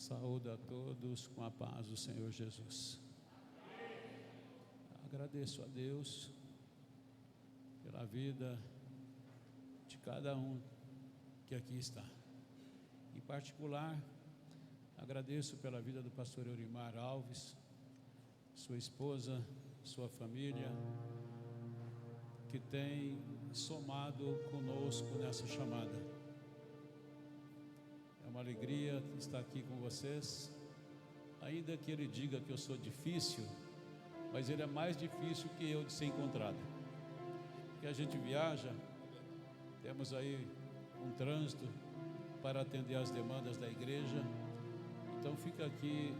Saúde a todos com a paz do Senhor Jesus. Agradeço a Deus pela vida de cada um que aqui está. Em particular, agradeço pela vida do pastor Eurimar Alves, sua esposa, sua família, que tem somado conosco nessa chamada. É uma alegria estar aqui com vocês, ainda que ele diga que eu sou difícil, mas ele é mais difícil que eu de ser encontrado, porque a gente viaja, temos aí um trânsito para atender às demandas da igreja, então fica aqui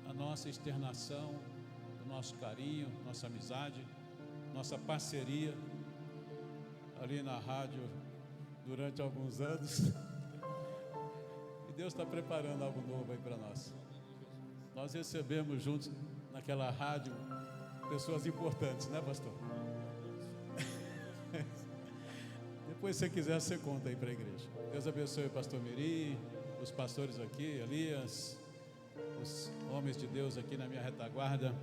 a nossa externação, o nosso carinho, nossa amizade, nossa parceria ali na rádio durante alguns anos. Deus está preparando algo novo aí para nós. Nós recebemos juntos naquela rádio pessoas importantes, né, pastor? Depois, se você quiser, você conta aí para a igreja. Deus abençoe o pastor Miri, os pastores aqui, Elias, os homens de Deus aqui na minha retaguarda.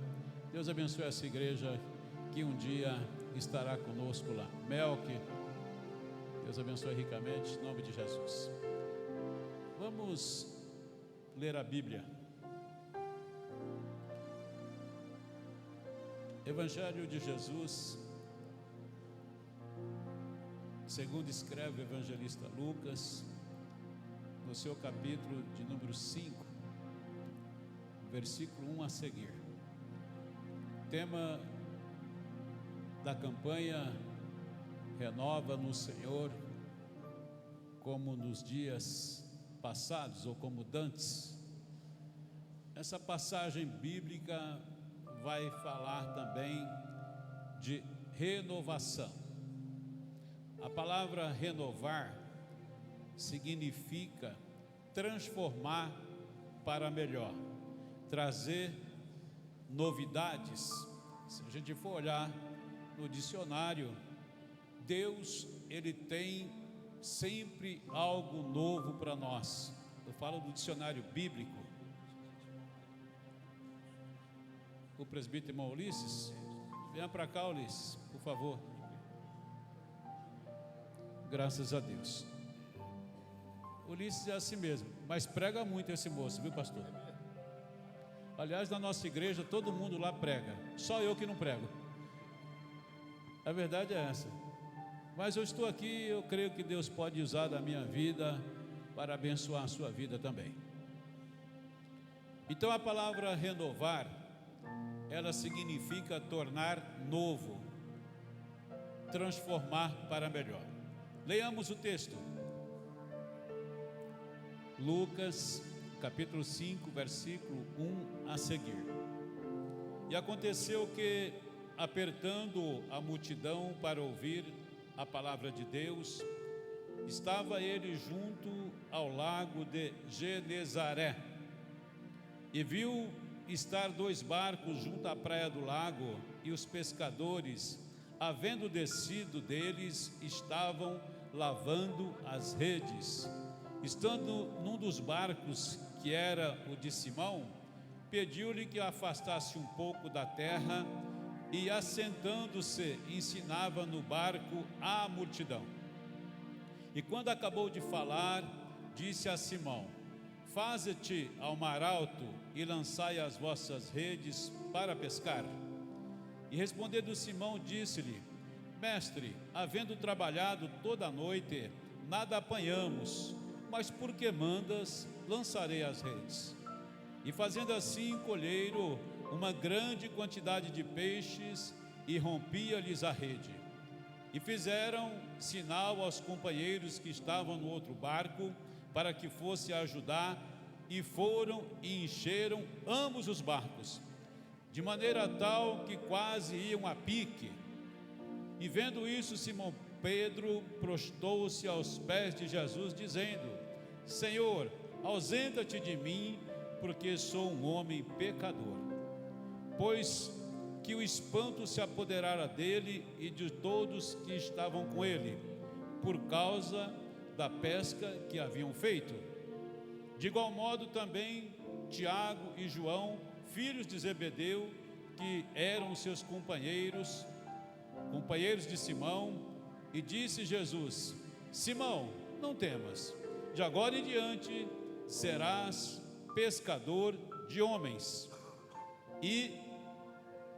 Deus abençoe essa igreja que um dia estará conosco lá. Melk, Deus abençoe ricamente, em nome de Jesus. Vamos ler a Bíblia. Evangelho de Jesus, segundo escreve o evangelista Lucas, no seu capítulo de número 5, versículo 1 a seguir. Tema da campanha: renova no Senhor como nos dias passados, ou como dantes. Essa passagem bíblica vai falar também de renovação. A palavra renovar significa transformar para melhor, trazer novidades. Se a gente for olhar no dicionário, Deus, ele tem sempre algo novo para nós. Eu falo do dicionário bíblico. O presbítero irmão Ulisses, venha para cá, Ulisses, por favor. Graças a Deus. Ulisses é assim mesmo, mas prega muito esse moço, viu, pastor? Aliás, na nossa igreja todo mundo lá prega, só eu que não prego. A verdade é essa. Mas eu estou aqui, eu creio que Deus pode usar da minha vida para abençoar a sua vida também. Então a palavra renovar, ela significa tornar novo, transformar para melhor. Leiamos o texto. Lucas, capítulo 5, versículo 1 a seguir. E aconteceu que, apertando a multidão para ouvir a palavra de Deus, estava ele junto ao lago de Genezaré, e viu estar 2 barcos junto à praia do lago, e os pescadores, havendo descido deles, estavam lavando as redes. Estando num dos barcos, que era o de Simão, pediu-lhe que afastasse um pouco da terra, e assentando-se ensinava no barco à multidão. E quando acabou de falar, disse a Simão: faze-te ao mar alto e lançai as vossas redes para pescar. E respondendo Simão, disse-lhe: mestre, havendo trabalhado toda a noite, nada apanhamos, mas porque mandas, lançarei as redes. E fazendo assim, colheram uma grande quantidade de peixes, e rompia-lhes a rede. E fizeram sinal aos companheiros que estavam no outro barco, para que fosse ajudar, e foram e encheram ambos os barcos, de maneira tal que quase iam a pique. E vendo isso, Simão Pedro prostou-se aos pés de Jesus, dizendo: Senhor, ausenta-te de mim, porque sou um homem pecador. Pois que o espanto se apoderara dele e de todos que estavam com ele, por causa da pesca que haviam feito. De igual modo também Tiago e João, filhos de Zebedeu, que eram seus companheiros de Simão, e disse Jesus: Simão, não temas, de agora em diante serás pescador de homens. E,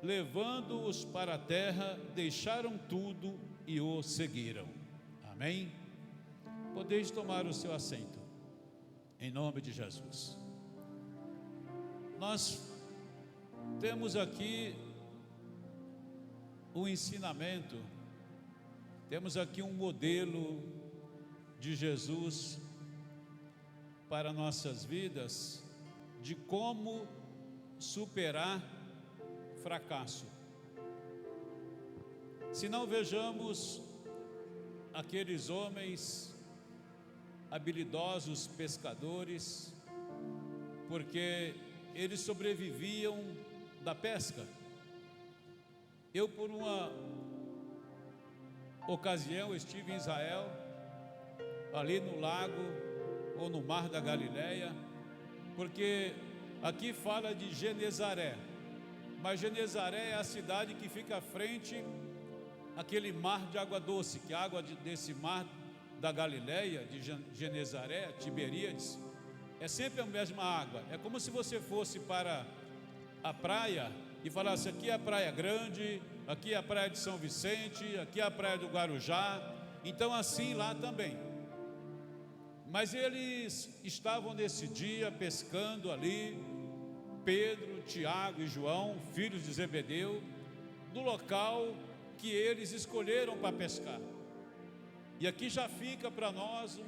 levando-os para a terra, deixaram tudo e o seguiram. Amém? Podeis tomar o seu assento, em nome de Jesus. Nós temos aqui um ensinamento, temos aqui um modelo de Jesus para nossas vidas, de como superar fracasso. Se não vejamos aqueles homens habilidosos pescadores, porque eles sobreviviam da pesca. Eu, por uma ocasião, estive em Israel, ali no lago ou no mar da Galileia, porque aqui fala de Genezaré, mas Genezaré é a cidade que fica à frente aquele mar de água doce, que a água desse mar da Galileia, de Genezaré, Tiberíades, é sempre a mesma água. É como se você fosse para a praia e falasse: aqui é a Praia Grande, aqui é a Praia de São Vicente, aqui é a Praia do Guarujá. Então assim lá também. Mas eles estavam nesse dia pescando ali, Pedro, Tiago e João, filhos de Zebedeu, no local que eles escolheram para pescar. E aqui já fica para nós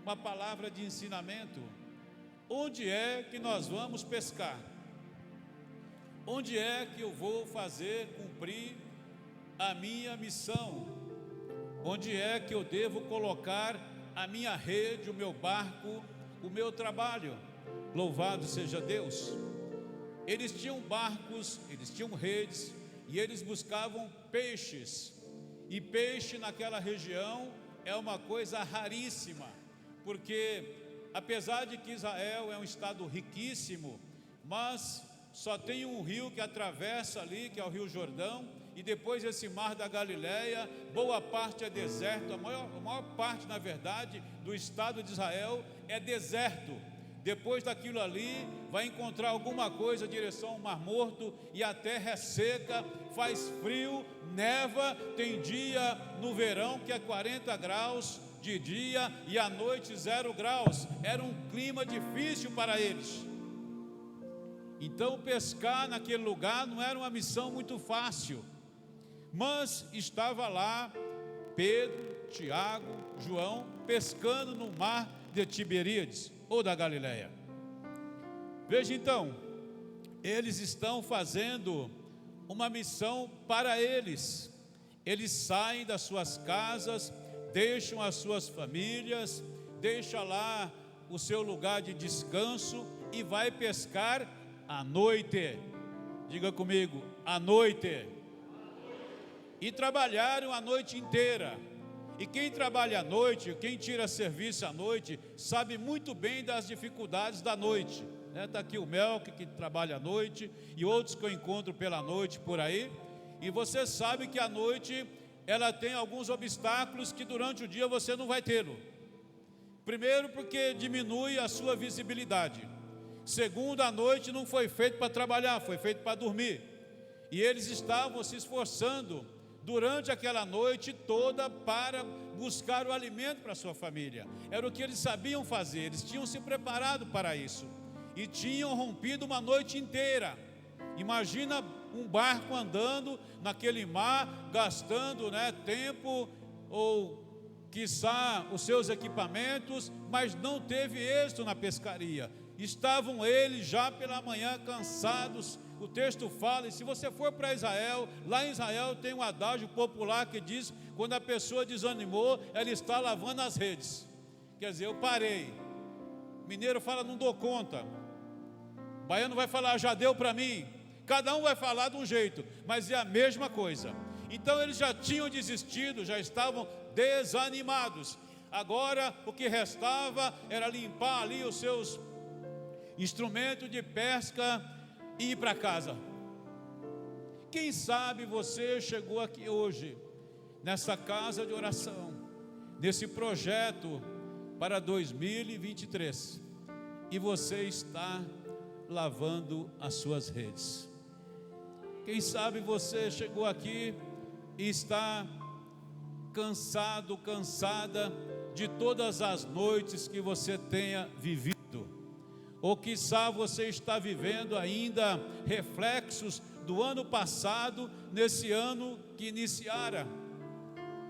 uma palavra de ensinamento. Onde é que nós vamos pescar? Onde é que eu vou cumprir a minha missão? Onde é que eu devo colocar a minha rede, o meu barco, o meu trabalho? Louvado seja Deus! Eles tinham barcos, eles tinham redes, e eles buscavam peixes. E peixe naquela região é uma coisa raríssima, porque apesar de que Israel é um estado riquíssimo, mas só tem um rio que atravessa ali, que é o Rio Jordão, e depois esse mar da Galileia, boa parte é deserto. A maior parte, na verdade, do estado de Israel é deserto. Depois daquilo ali, vai encontrar alguma coisa em direção ao Mar Morto, e a terra é seca, faz frio, neva. Tem dia no verão que é 40 graus de dia e à noite 0 graus. Era um clima difícil para eles. Então pescar naquele lugar não era uma missão muito fácil. Mas estava lá Pedro, Tiago, João, pescando no mar de Tiberíades, ou da Galileia. Veja então, eles estão fazendo uma missão para eles. Eles saem das suas casas, deixam as suas famílias, deixam lá o seu lugar de descanso e vai pescar à noite. Diga comigo, à noite. E trabalharam a noite inteira. E quem trabalha à noite, quem tira serviço à noite, sabe muito bem das dificuldades da noite. Está aqui o Melk, que trabalha à noite, e outros que eu encontro pela noite por aí. E você sabe que a noite, ela tem alguns obstáculos que durante o dia você não vai tê-lo. Primeiro, porque diminui a sua visibilidade. Segundo, a noite não foi feita para trabalhar, foi feita para dormir. E eles estavam se esforçando durante aquela noite toda para buscar o alimento para a sua família. Era o que eles sabiam fazer, eles tinham se preparado para isso. E tinham rompido uma noite inteira. Imagina um barco andando naquele mar, gastando tempo, ou quiçá os seus equipamentos, mas não teve êxito na pescaria. Estavam eles já pela manhã cansados. O texto fala, e se você for para Israel, lá em Israel tem um adágio popular que diz: quando a pessoa desanimou, ela está lavando as redes. Quer dizer, eu parei. Mineiro fala, não dou conta. Baiano vai falar, já deu para mim. Cada um vai falar de um jeito, mas é a mesma coisa. Então eles já tinham desistido, já estavam desanimados. Agora o que restava era limpar ali os seus instrumentos de pesca e ir para casa. Quem sabe você chegou aqui hoje, nessa casa de oração, nesse projeto para 2023, e você está lavando as suas redes. Quem sabe você chegou aqui e está cansado, cansada de todas as noites que você tenha vivido, ou quiçá você está vivendo ainda reflexos do ano passado, nesse ano que iniciara,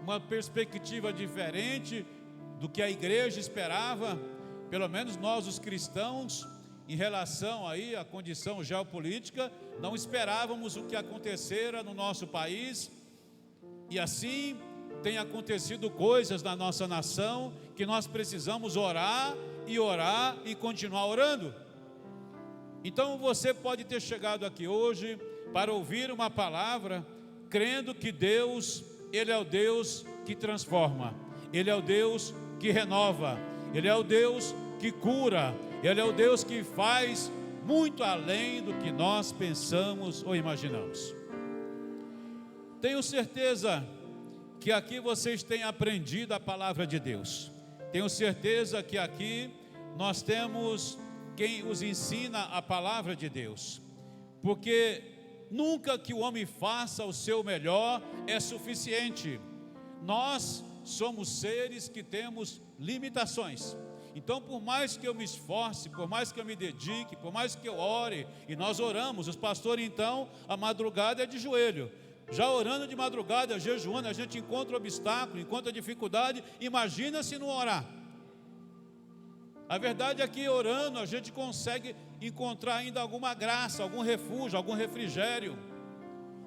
uma perspectiva diferente do que a igreja esperava, pelo menos nós os cristãos, em relação aí à condição geopolítica, não esperávamos o que acontecera no nosso país, e assim tem acontecido coisas na nossa nação, que nós precisamos orar e continuar orando. Então você pode ter chegado aqui hoje para ouvir uma palavra, crendo que Deus, Ele é o Deus que transforma, Ele é o Deus que renova, Ele é o Deus que cura, Ele é o Deus que faz muito além do que nós pensamos ou imaginamos. Tenho certeza que aqui vocês têm aprendido a palavra de Deus. Tenho certeza que aqui nós temos quem os ensina a palavra de Deus, porque nunca que o homem faça o seu melhor é suficiente. Nós somos seres que temos limitações. Então, por mais que eu me esforce, por mais que eu me dedique, por mais que eu ore, e nós oramos, os pastores então, a madrugada é de joelho, já orando de madrugada, jejuando, a gente encontra obstáculo, encontra dificuldade, imagina se não orar. A verdade é que orando a gente consegue encontrar ainda alguma graça, algum refúgio, algum refrigério,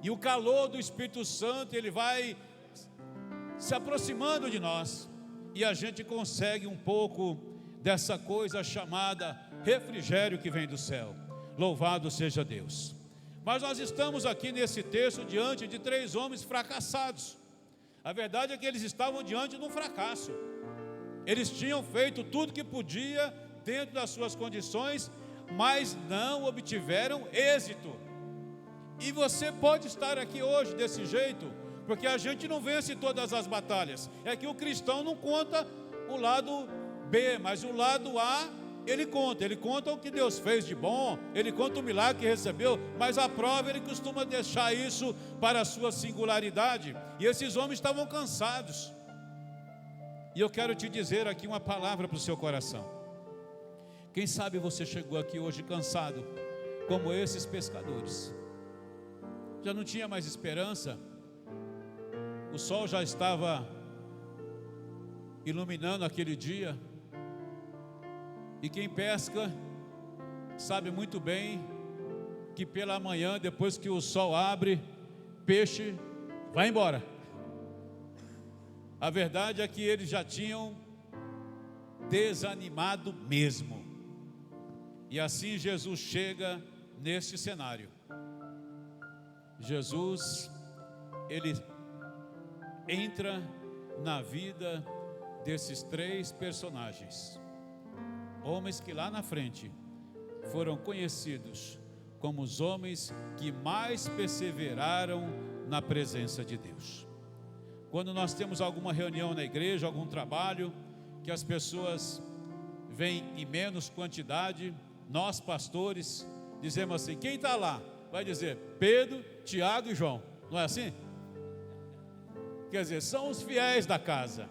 e o calor do Espírito Santo, ele vai se aproximando de nós, e a gente consegue um pouco dessa coisa chamada refrigério que vem do céu. Louvado seja Deus. Mas nós estamos aqui nesse texto diante de 3 homens fracassados. A verdade é que eles estavam diante de um fracasso. Eles tinham feito tudo que podia dentro das suas condições, mas não obtiveram êxito. E você pode estar aqui hoje desse jeito, porque a gente não vence todas as batalhas. É que o cristão não conta o lado B, mas o lado A ele conta o que Deus fez de bom, ele conta o milagre que recebeu, mas a prova ele costuma deixar isso para a sua singularidade. E esses homens estavam cansados. E eu quero te dizer aqui uma palavra para o seu coração. Quem sabe você chegou aqui hoje cansado, como esses pescadores. Já não tinha mais esperança, o sol já estava iluminando aquele dia, e quem pesca sabe muito bem que pela manhã, depois que o sol abre, peixe vai embora. A verdade é que eles já tinham desanimado mesmo. E assim Jesus chega neste cenário. Jesus, ele entra na vida desses 3 personagens. Homens que lá na frente foram conhecidos como os homens que mais perseveraram na presença de Deus. Quando nós temos alguma reunião na igreja, algum trabalho, que as pessoas vêm em menos quantidade, nós pastores dizemos assim: quem está lá? Vai dizer Pedro, Tiago e João, não é assim? Quer dizer, são os fiéis da casa,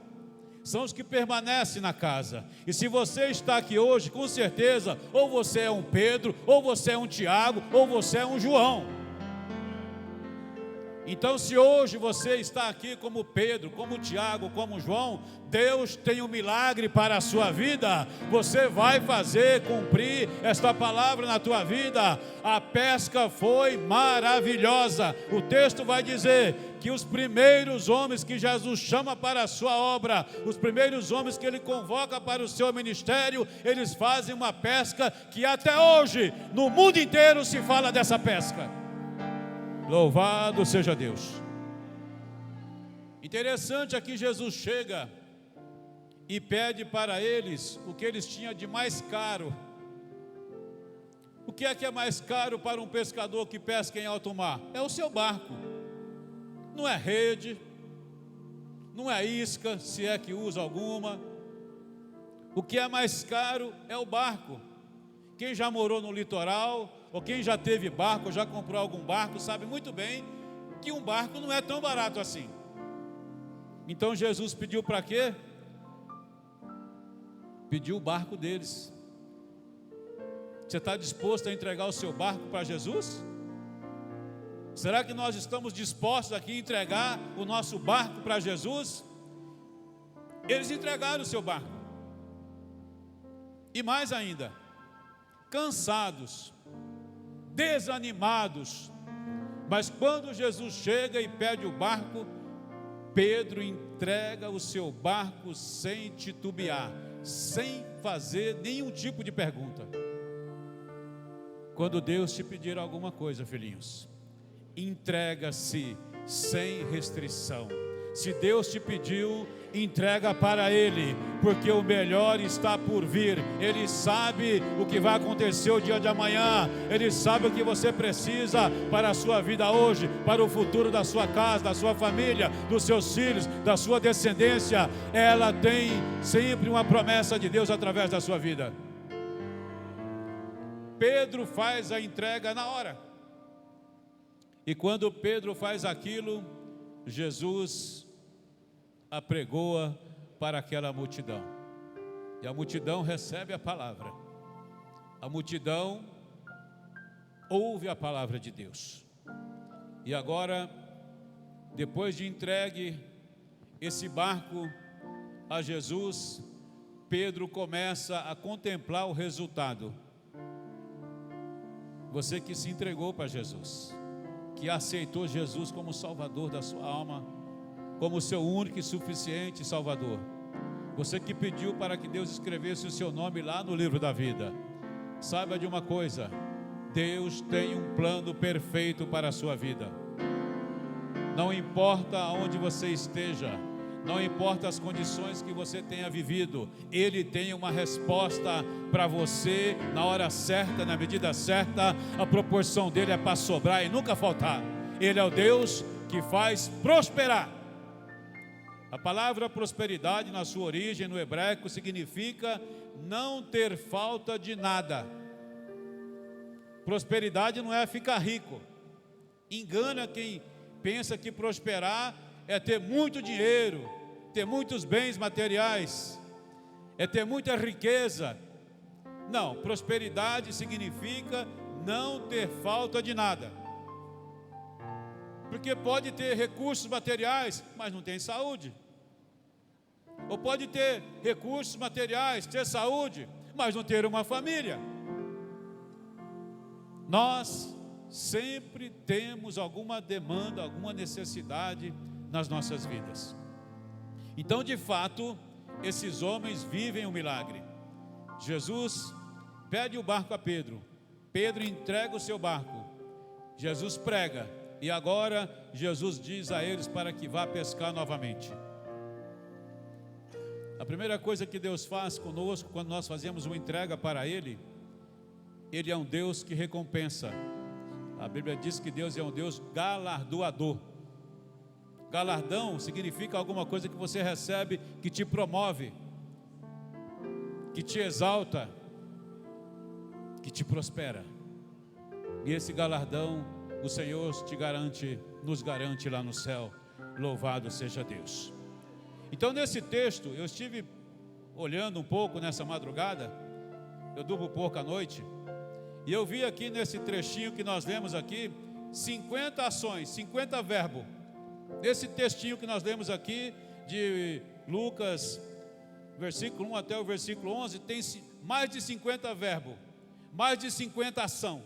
são os que permanecem na casa. E se você está aqui hoje, com certeza, ou você é um Pedro, ou você é um Tiago, ou você é um João. Então, se hoje você está aqui como Pedro, como Tiago, como João, Deus tem um milagre para a sua vida. Você vai fazer cumprir esta palavra na tua vida. A pesca foi maravilhosa. O texto vai dizer que os primeiros homens que Jesus chama para a sua obra, os primeiros homens que ele convoca para o seu ministério, eles fazem uma pesca que até hoje, no mundo inteiro se fala dessa pesca. Louvado seja Deus. Interessante aqui, Jesus chega e pede para eles o que eles tinham de mais caro. O que é mais caro para um pescador que pesca em alto mar? É o seu barco. Não é rede, não é isca, se é que usa alguma. O que é mais caro é o barco. Quem já morou no litoral, ou quem já teve barco, ou já comprou algum barco, sabe muito bem que um barco não é tão barato assim. Então Jesus pediu para quê? Pediu o barco deles. Você está disposto a entregar o seu barco para Jesus? Será que nós estamos dispostos aqui a entregar o nosso barco para Jesus? Eles entregaram o seu barco. E mais ainda, cansados, desanimados. Mas quando Jesus chega e pede o barco, Pedro entrega o seu barco sem titubear, sem fazer nenhum tipo de pergunta. Quando Deus te pedir alguma coisa, filhinhos, entrega-se sem restrição. Se Deus te pediu, entrega para Ele, porque o melhor está por vir. Ele sabe o que vai acontecer o dia de amanhã. Ele sabe o que você precisa para a sua vida hoje, para o futuro da sua casa, da sua família, dos seus filhos, da sua descendência. Ela tem sempre uma promessa de Deus através da sua vida. Pedro faz a entrega na hora. E quando Pedro faz aquilo, Jesus apregoa para aquela multidão. E a multidão recebe a palavra. A multidão ouve a palavra de Deus. E agora, depois de entregue esse barco a Jesus, Pedro começa a contemplar o resultado. Você que se entregou para Jesus, que aceitou Jesus como Salvador da sua alma, como seu único e suficiente Salvador. Você que pediu para que Deus escrevesse o seu nome lá no livro da vida. Saiba de uma coisa: Deus tem um plano perfeito para a sua vida. Não importa aonde você esteja, não importa as condições que você tenha vivido, Ele tem uma resposta para você na hora certa, na medida certa. A proporção dele é para sobrar e nunca faltar. Ele é o Deus que faz prosperar. A palavra prosperidade, na sua origem no hebraico, significa não ter falta de nada. Prosperidade não é ficar rico. Engana quem pensa que prosperar é ter muito dinheiro, ter muitos bens materiais, é ter muita riqueza. Não, prosperidade significa não ter falta de nada. Porque pode ter recursos materiais, mas não tem saúde. Ou pode ter recursos materiais, ter saúde, mas não ter uma família. Nós sempre temos alguma demanda, alguma necessidade nas nossas vidas. Então, de fato, esses homens vivem um milagre. Jesus pede o barco a Pedro. Pedro entrega o seu barco. Jesus prega. E agora Jesus diz a eles para que vá pescar novamente. A primeira coisa que Deus faz conosco quando nós fazemos uma entrega para Ele, Ele é um Deus que recompensa. A Bíblia diz que Deus é um Deus galardoador. Galardão significa alguma coisa que você recebe, que te promove, que te exalta, que te prospera. E esse galardão o Senhor te garante, nos garante lá no céu. Louvado seja Deus. Então, nesse texto, eu estive olhando um pouco nessa madrugada. Eu durmo pouco à noite, e eu vi aqui nesse trechinho que nós lemos aqui 50 ações, 50 verbos. Nesse textinho que nós lemos aqui de Lucas, versículo 1 até o versículo 11, tem mais de 50 verbos, mais de 50 ação.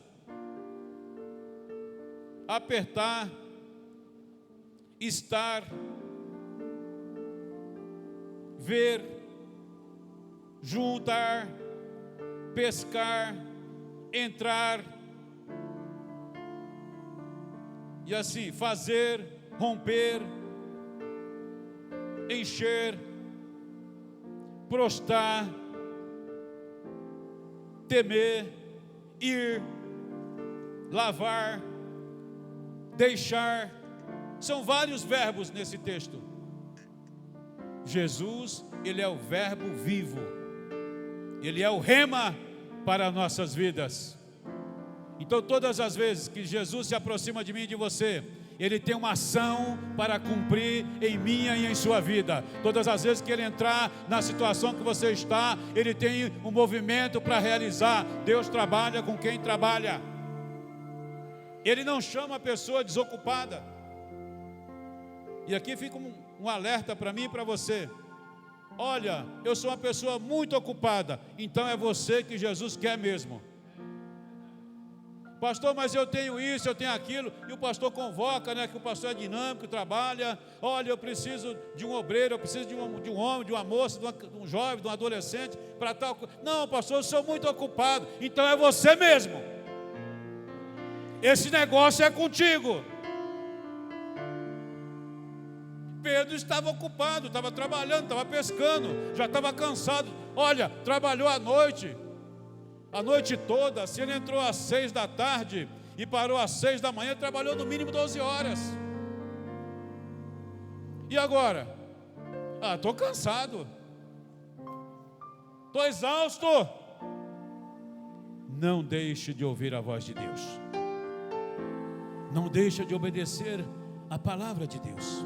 Apertar, estar, ver, juntar, pescar, entrar, e assim, fazer, romper, encher, prostrar, temer, ir, lavar, deixar. São vários verbos nesse texto. Jesus, Ele é o verbo vivo. Ele é o rema para nossas vidas. Então todas as vezes que Jesus se aproxima de mim e de você, Ele tem uma ação para cumprir em minha e em sua vida. Todas as vezes que Ele entrar na situação que você está, Ele tem um movimento para realizar. Deus trabalha com quem trabalha. Ele não chama a pessoa desocupada. E aqui fica um alerta para mim e para você. Olha, eu sou uma pessoa muito ocupada. Então é você que Jesus quer mesmo. Pastor, mas eu tenho isso, eu tenho aquilo. E o pastor convoca, né? Que o pastor é dinâmico, trabalha. Olha, eu preciso de um obreiro, eu preciso de um homem, de uma moça, de um jovem, de um adolescente, para tal coisa. Não, pastor, eu sou muito ocupado. Então é você mesmo. Esse negócio é contigo. Pedro estava ocupado, estava trabalhando, estava pescando, já estava cansado. Olha, trabalhou a noite toda. Se ele entrou às 6 da tarde e parou às 6 da manhã, trabalhou no mínimo 12 horas. E agora? Estou cansado, estou exausto. Não deixe de ouvir a voz de Deus. Não deixe de obedecer a palavra de Deus.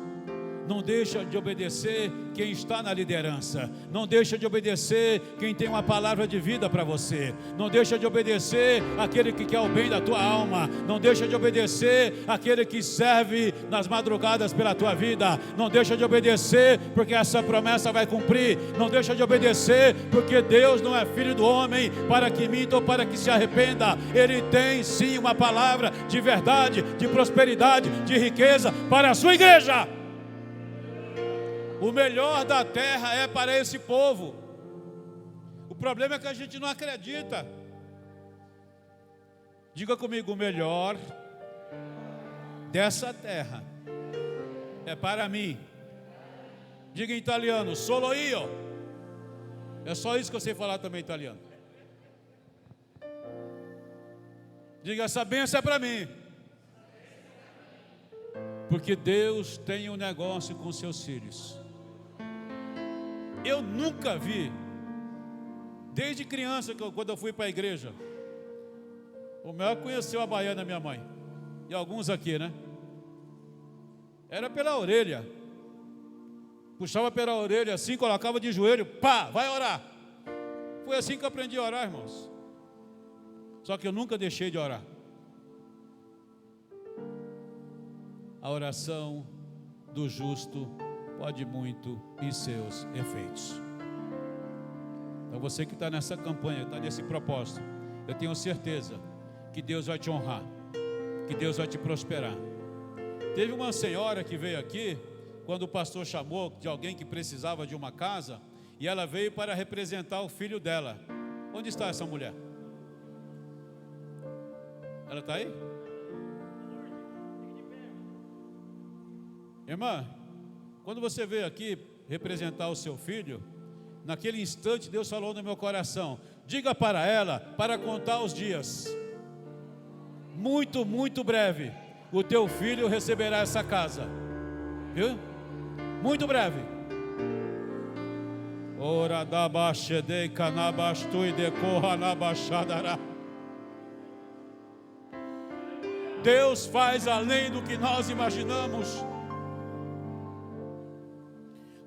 Não deixa de obedecer quem está na liderança. Não deixa de obedecer quem tem uma palavra de vida para você. Não deixa de obedecer aquele que quer o bem da tua alma. Não deixa de obedecer aquele que serve nas madrugadas pela tua vida. Não deixa de obedecer porque essa promessa vai cumprir. Não deixa de obedecer porque Deus não é filho do homem para que minta ou para que se arrependa. Ele tem sim uma palavra de verdade, de prosperidade, de riqueza para a sua igreja. O melhor da terra é para esse povo. O problema é que a gente não acredita. Diga comigo, o melhor dessa terra é para mim. Diga em italiano, solo io. É só isso que eu sei falar também italiano. Diga, essa bênção é para mim. Porque Deus tem um negócio com seus filhos. Eu nunca vi, desde criança, quando eu fui para a igreja, o maior conheceu a baiana, minha mãe, e alguns aqui, né? Era pela orelha, puxava pela orelha assim, colocava de joelho, pá, vai orar. Foi assim que eu aprendi a orar, irmãos. Só que eu nunca deixei de orar. A oração do justo pode muito em seus efeitos. Então você que está nessa campanha, está nesse propósito, eu tenho certeza que Deus vai te honrar, que Deus vai te prosperar. Teve uma senhora que veio aqui, quando o pastor chamou de alguém que precisava de uma casa, e ela veio para representar o filho dela. Onde está essa mulher? Ela está aí? Irmã, quando você veio aqui representar o seu filho, naquele instante Deus falou no meu coração: diga para ela, para contar os dias, muito, muito breve, o teu filho receberá essa casa. Viu? Muito breve. Ora da baixa de canabastu e de corra na baixadará. Deus faz além do que nós imaginamos.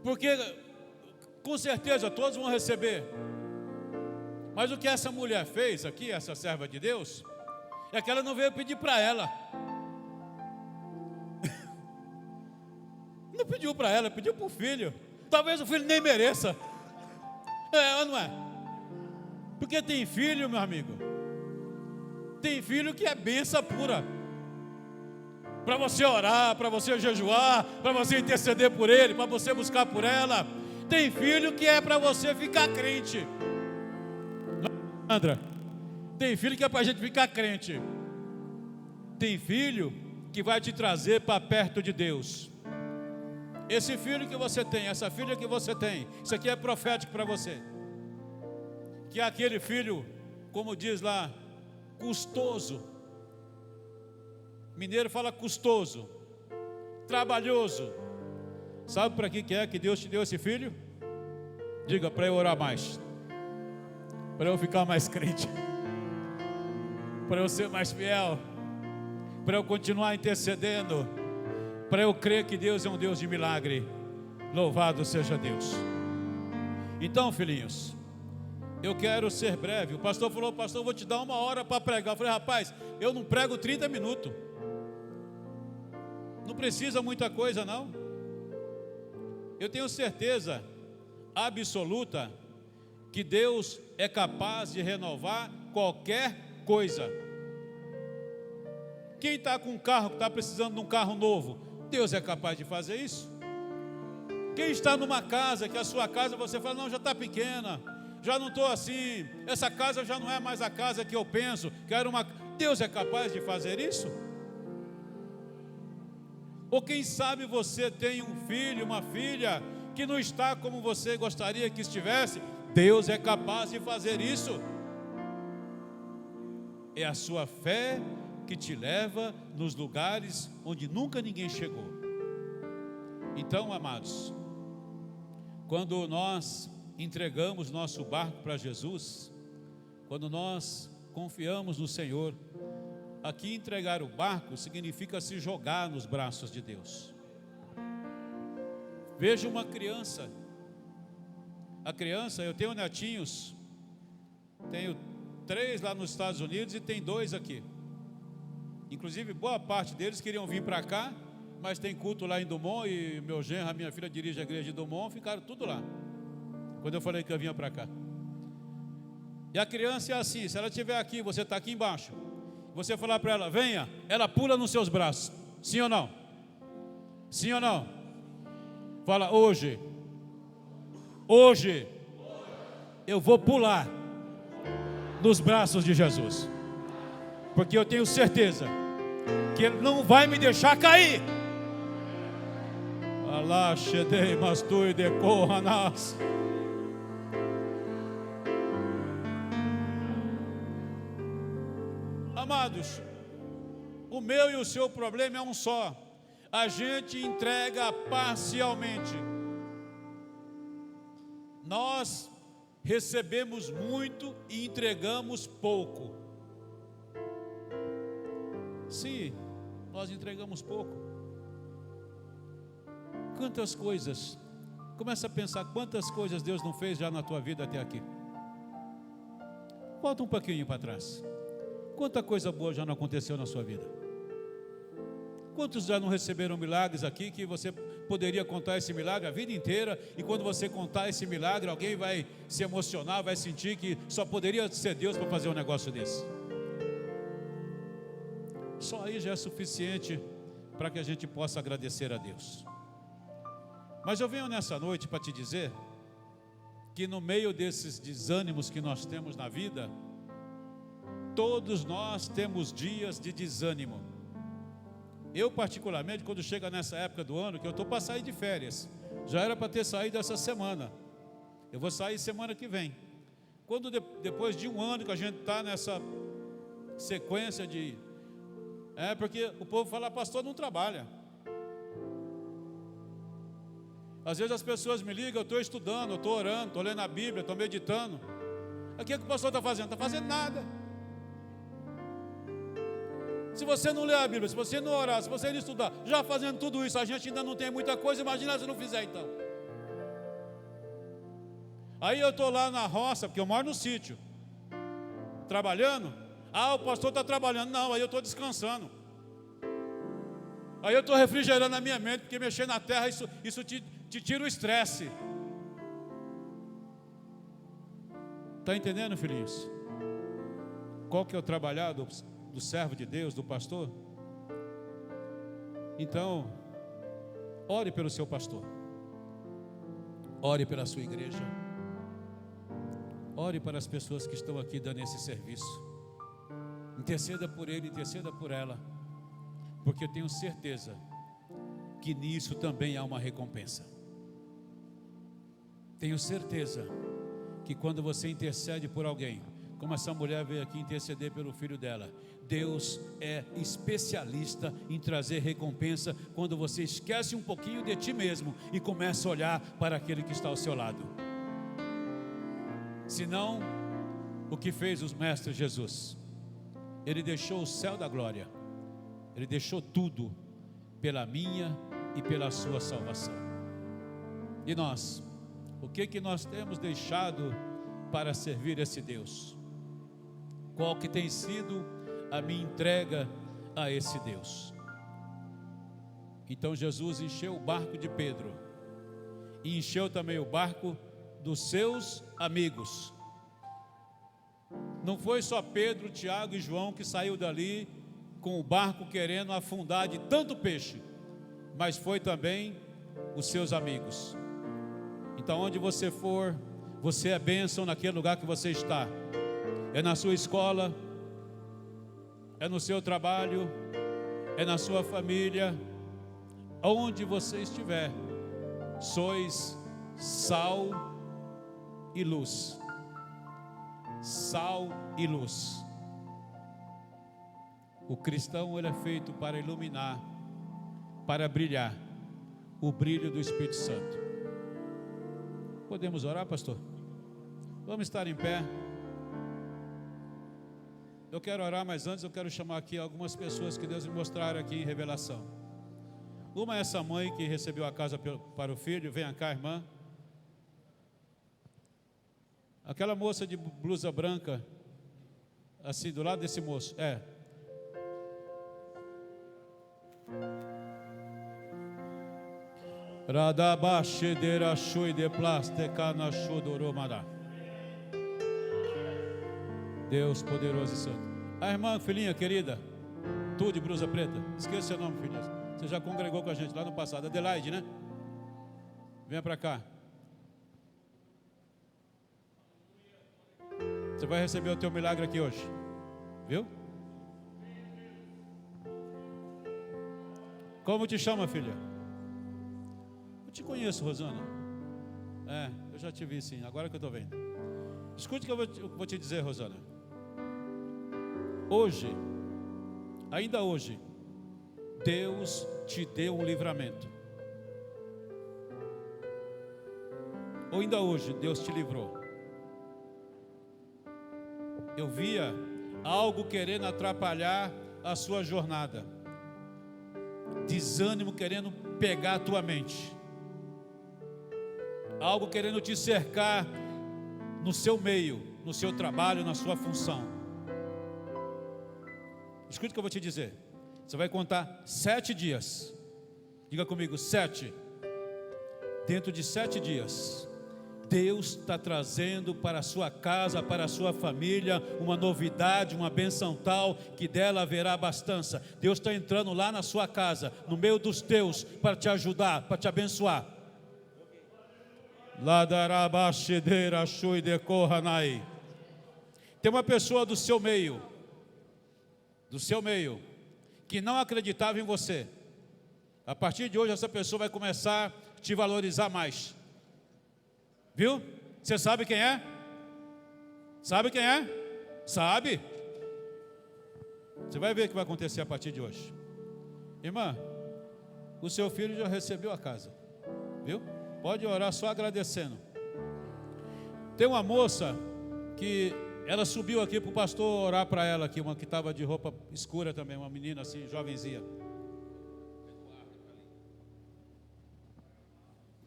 Porque com certeza todos vão receber. Mas o que essa mulher fez aqui, essa serva de Deus, é que ela não veio pedir para ela. Não pediu para ela, pediu para o filho. Talvez o filho nem mereça. É ou não é? Porque tem filho, meu amigo, tem filho que é bênção pura. Para você orar, para você jejuar, para você interceder por ele, para você buscar por ela. Tem filho que é para você ficar crente. Andra, tem filho que é para a gente ficar crente. Tem filho que vai te trazer para perto de Deus. Esse filho que você tem, essa filha que você tem, isso aqui é profético para você. Que é aquele filho, como diz lá, custoso. Mineiro fala custoso, trabalhoso. Sabe para que é que Deus te deu esse filho? Diga, para eu orar mais, para eu ficar mais crente, para eu ser mais fiel, para eu continuar intercedendo, para eu crer que Deus é um Deus de milagre. Louvado seja Deus. Então, filhinhos, eu quero ser breve. O pastor falou, pastor, eu vou te dar 1 hora para pregar. Eu falei, rapaz, eu não prego 30 minutos. Não precisa muita coisa, não. Eu tenho certeza absoluta que Deus é capaz de renovar qualquer coisa. Quem está com um carro, que está precisando de um carro novo, Deus é capaz de fazer isso. Quem está numa casa, que a sua casa você fala, não, já está pequena, já não estou assim, essa casa já não é mais a casa que eu penso, quero uma... Deus é capaz de fazer isso? Ou quem sabe você tem um filho, uma filha, que não está como você gostaria que estivesse, Deus é capaz de fazer isso. É a sua fé que te leva nos lugares onde nunca ninguém chegou. Então, amados, quando nós entregamos nosso barco para Jesus, quando nós confiamos no Senhor, aqui entregar o barco significa se jogar nos braços de Deus. Veja uma criança. A criança, eu tenho netinhos, tenho 3 lá nos Estados Unidos e tem 2 aqui. Inclusive, boa parte deles queriam vir para cá, mas tem culto lá em Dumont e meu genro, a minha filha dirige a igreja de Dumont, ficaram tudo lá, quando eu falei que eu vinha para cá. E a criança é assim, se ela estiver aqui, você está aqui embaixo, você falar para ela, venha, ela pula nos seus braços, sim ou não? Sim ou não? Fala, hoje eu vou pular nos braços de Jesus, porque eu tenho certeza que Ele não vai me deixar cair. Alá, Shedei, Mastui, Decorranas. Amados, o meu e o seu problema é um só. A gente entrega parcialmente. Nós recebemos muito e entregamos pouco. Sim, nós entregamos pouco. Quantas coisas, começa a pensar quantas coisas Deus não fez já na tua vida até aqui. Volta um pouquinho para trás. Quanta coisa boa já não aconteceu na sua vida? Quantos já não receberam milagres aqui que você poderia contar esse milagre a vida inteira, e quando você contar esse milagre, alguém vai se emocionar, vai sentir que só poderia ser Deus para fazer um negócio desse? Só aí já é suficiente para que a gente possa agradecer a Deus. Mas eu venho nessa noite para te dizer que no meio desses desânimos que nós temos na vida, todos nós temos dias de desânimo. Eu particularmente, quando chega nessa época do ano, que eu estou para sair de férias, já era para ter saído essa semana, eu vou sair semana que vem. Quando depois de um ano que a gente está nessa sequência de... porque o povo fala, pastor não trabalha. Às vezes as pessoas me ligam, eu estou estudando, eu estou orando, estou lendo a Bíblia, estou meditando. O que o pastor está fazendo? Está fazendo nada. Se você não ler a Bíblia, se você não orar, se você não estudar, já fazendo tudo isso, a gente ainda não tem muita coisa, imagina se não fizer então. Aí eu estou lá na roça, porque eu moro no sítio, trabalhando. O pastor está trabalhando. Não, aí eu estou descansando. Aí eu estou refrigerando a minha mente, porque mexer na terra, isso te tira o estresse. Está entendendo, filhinhos? Qual que é o trabalhar do servo de Deus, do pastor? Então, ore pelo seu pastor, ore pela sua igreja, ore para as pessoas que estão aqui dando esse serviço, interceda por ele, interceda por ela, porque eu tenho certeza que nisso também há uma recompensa. Tenho certeza que quando você intercede por alguém, como essa mulher veio aqui interceder pelo filho dela, Deus é especialista em trazer recompensa quando você esquece um pouquinho de ti mesmo e começa a olhar para aquele que está ao seu lado. Senão, o que fez os mestres Jesus? Ele deixou o céu da glória, ele deixou tudo pela minha e pela sua salvação. E nós, o que nós temos deixado para servir esse Deus? Qual que tem sido a minha entrega a esse Deus? Então Jesus encheu o barco de Pedro e encheu também o barco dos seus amigos. Não foi só Pedro, Tiago e João que saiu dali com o barco querendo afundar de tanto peixe, mas foi também os seus amigos. Então onde você for, você é bênção naquele lugar que você está. É na sua escola, é no seu trabalho, é na sua família, onde você estiver, sois sal e luz. Sal e luz. O cristão, ele é feito para iluminar, para brilhar, o brilho do Espírito Santo. Podemos orar, pastor? Vamos estar em pé. Eu quero orar, mas antes eu quero chamar aqui algumas pessoas que Deus me mostraram aqui em revelação. Uma é essa mãe que recebeu a casa para o filho. Venha cá, irmã. Aquela moça de blusa branca, assim, do lado desse moço. Radabashedera shui de plasticana shudoromada. Deus poderoso e santo. A irmã, filhinha querida, tu de blusa preta, esqueça seu nome, filhinha. Você já congregou com a gente lá no passado, Adelaide, né? Venha para cá. Você vai receber o teu milagre aqui hoje, viu? Como te chama, filha? Eu te conheço, Rosana. Eu já te vi sim, agora que eu estou vendo. Escute o que eu vou te dizer, Rosana. Hoje, ainda hoje, Deus te deu um livramento. Ou ainda hoje, Deus te livrou. Eu via algo querendo atrapalhar a sua jornada, desânimo querendo pegar a tua mente, algo querendo te cercar no seu meio, no seu trabalho, na sua função. Escute o que eu vou te dizer. Você vai contar 7 dias. Diga comigo, 7. Dentro de 7 dias, Deus está trazendo para a sua casa, para a sua família, uma novidade, uma benção tal, que dela haverá abastança. Deus está entrando lá na sua casa, no meio dos teus, para te ajudar, para te abençoar. Tem uma pessoa do seu meio, que não acreditava em você. A partir de hoje essa pessoa vai começar a te valorizar mais. Viu? Você sabe quem é? Sabe quem é? Sabe? Você vai ver o que vai acontecer a partir de hoje. Irmã, o seu filho já recebeu a casa. Viu? Pode orar só agradecendo. Tem uma moça que ela subiu aqui para o pastor orar para ela aqui, uma que estava de roupa escura também, uma menina assim, jovenzinha.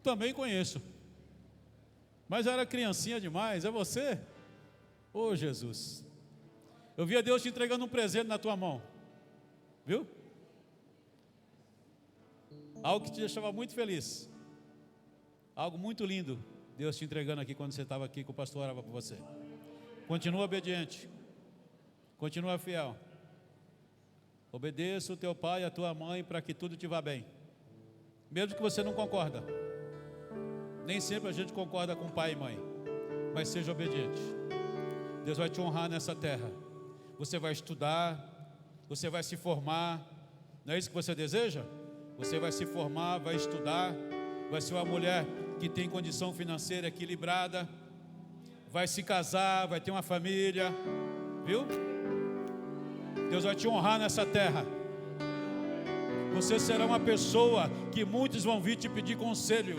Também conheço. Mas era criancinha demais, é você? Ô Jesus. Eu via Deus te entregando um presente na tua mão. Viu? Algo que te deixava muito feliz. Algo muito lindo. Deus te entregando aqui quando você estava aqui, que o pastor orava por você. Continua obediente. Continua fiel. Obedeça o teu pai e a tua mãe para que tudo te vá bem. Mesmo que você não concorda. Nem sempre a gente concorda com pai e mãe. Mas seja obediente. Deus vai te honrar nessa terra. Você vai estudar. Você vai se formar. Não é isso que você deseja? Você vai se formar, vai estudar, vai ser uma mulher que tem condição financeira equilibrada, vai se casar, vai ter uma família, viu? Deus vai te honrar nessa terra. Você será uma pessoa que muitos vão vir te pedir conselho.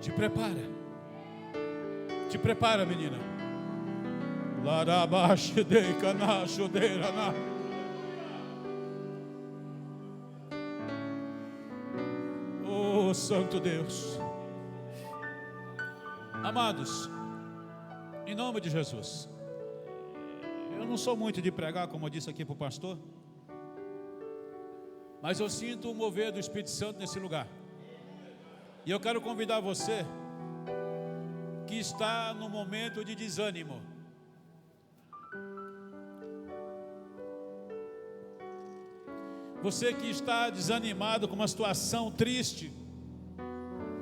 Te prepara, menina. Oh, Santo Deus. Amados, em nome de Jesus, eu não sou muito de pregar, como eu disse aqui para o pastor, mas eu sinto o mover do Espírito Santo nesse lugar. E eu quero convidar você que está no momento de desânimo. Você que está desanimado com uma situação triste.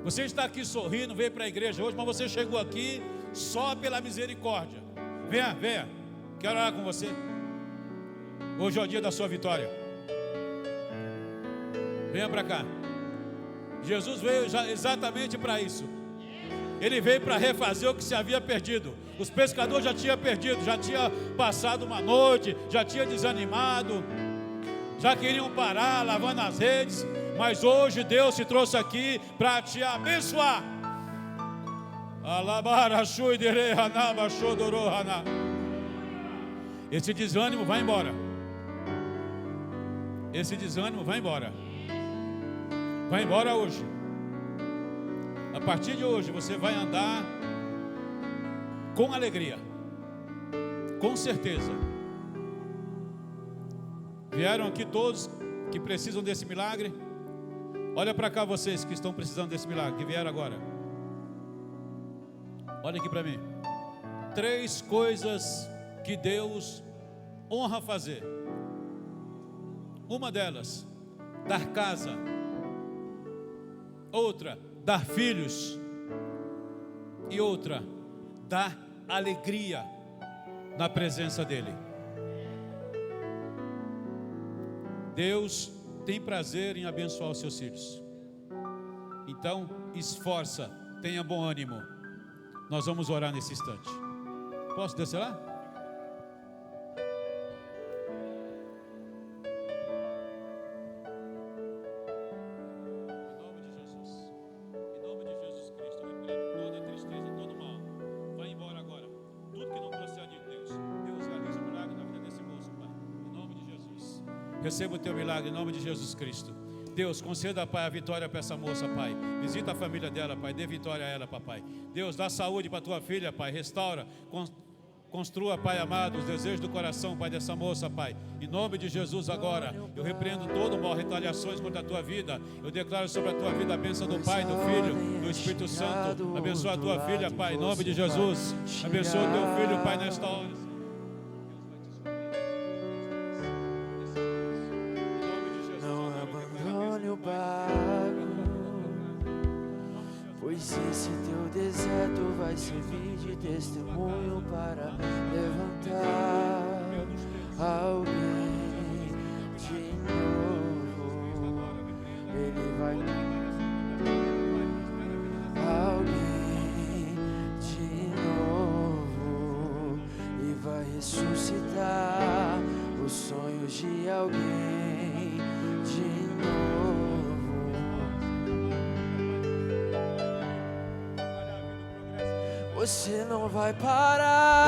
Você está aqui sorrindo, veio para a igreja hoje, mas você chegou aqui só pela misericórdia. Venha. Quero orar com você. Hoje é o dia da sua vitória. Venha para cá. Jesus veio exatamente para isso. Ele veio para refazer o que se havia perdido. Os pescadores já tinham perdido, já tinha passado uma noite, já tinha desanimado, já queriam parar lavando as redes, mas hoje Deus te trouxe aqui para te abençoar. Esse desânimo vai embora. Esse desânimo vai embora. Vai embora hoje. A partir de hoje você vai andar com alegria, com certeza. Vieram aqui todos que precisam desse milagre. Olha para cá vocês que estão precisando desse milagre, que vieram agora. Olha aqui para mim. 3 coisas que Deus honra fazer. Uma delas, dar casa. Outra, dar filhos. E outra, dar alegria na presença dEle. Deus tem prazer em abençoar os seus filhos. Então, esforça, tenha bom ânimo. Nós vamos orar nesse instante. Posso descer lá? Em nome de Jesus Cristo, eu repreendo toda tristeza, todo mal. Vai embora agora. Tudo que não procede de Deus, Deus realiza um milagre na vida desse moço, Pai. Em nome de Jesus. Receba o teu milagre em nome de Jesus Cristo. Deus, conceda, Pai, a vitória para essa moça, Pai. Visita a família dela, Pai. Dê vitória a ela, Papai. Deus, dá saúde para a tua filha, Pai. Restaura, construa, Pai amado, os desejos do coração, Pai, dessa moça, Pai. Em nome de Jesus agora, eu repreendo todo mal, retaliações contra a tua vida. Eu declaro sobre a tua vida a bênção do Pai, do Filho, do Espírito Santo. Abençoa a tua filha, Pai, em nome de Jesus. Abençoa o teu filho, Pai, nesta hora. Pois esse teu deserto vai servir de testemunho para levantar alguém de novo. Ele vai alguém de novo e vai ressuscitar os sonhos de alguém de novo. Você não vai parar,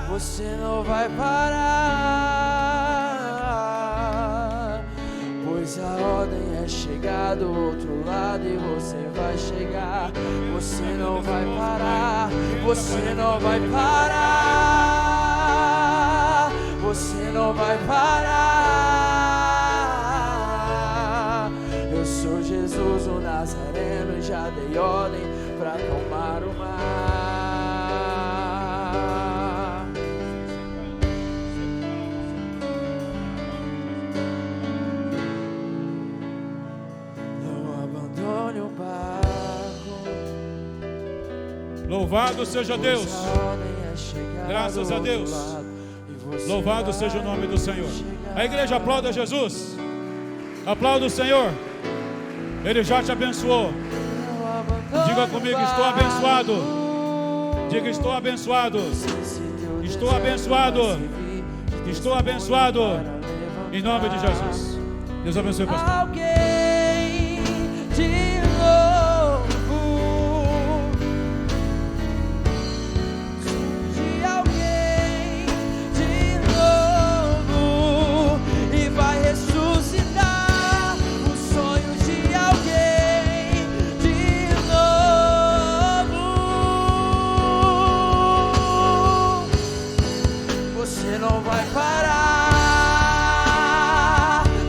você não vai parar, pois a ordem é chegar do outro lado e você vai chegar. Você não vai parar, você não vai parar, você não vai parar. Eu sou Jesus o Nazareno e já dei ordem para acalmar o mar. Não abandone o barco. Louvado seja Deus. Graças a Deus. Louvado seja o nome do Senhor. A igreja aplauda Jesus. Aplauda o Senhor. Ele já te abençoou. Diga comigo, estou abençoado. Diga, estou abençoado. Estou abençoado. Estou abençoado. Em nome de Jesus. Deus abençoe, pastor. Alguém de novo. Surge alguém de novo e vai ressuscitar os sonhos de alguém de novo. Você não vai parar.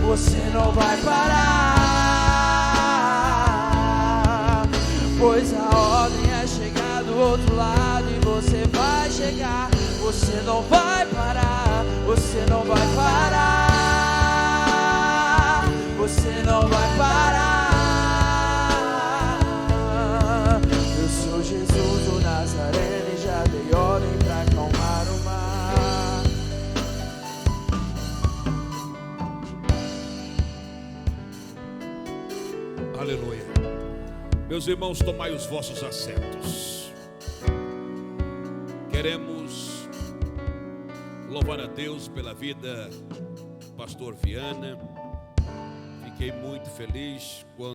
Você não vai parar, pois a ordem é chegar do outro lado e você vai chegar. Você não vai parar, você não vai parar, você não vai parar. Eu sou Jesus o Nazareno e já dei ordem pra acalmar o mar. Aleluia. Meus irmãos, tomai os vossos assentos. Queremos louvar a Deus pela vida do pastor Viana. Fiquei muito feliz quando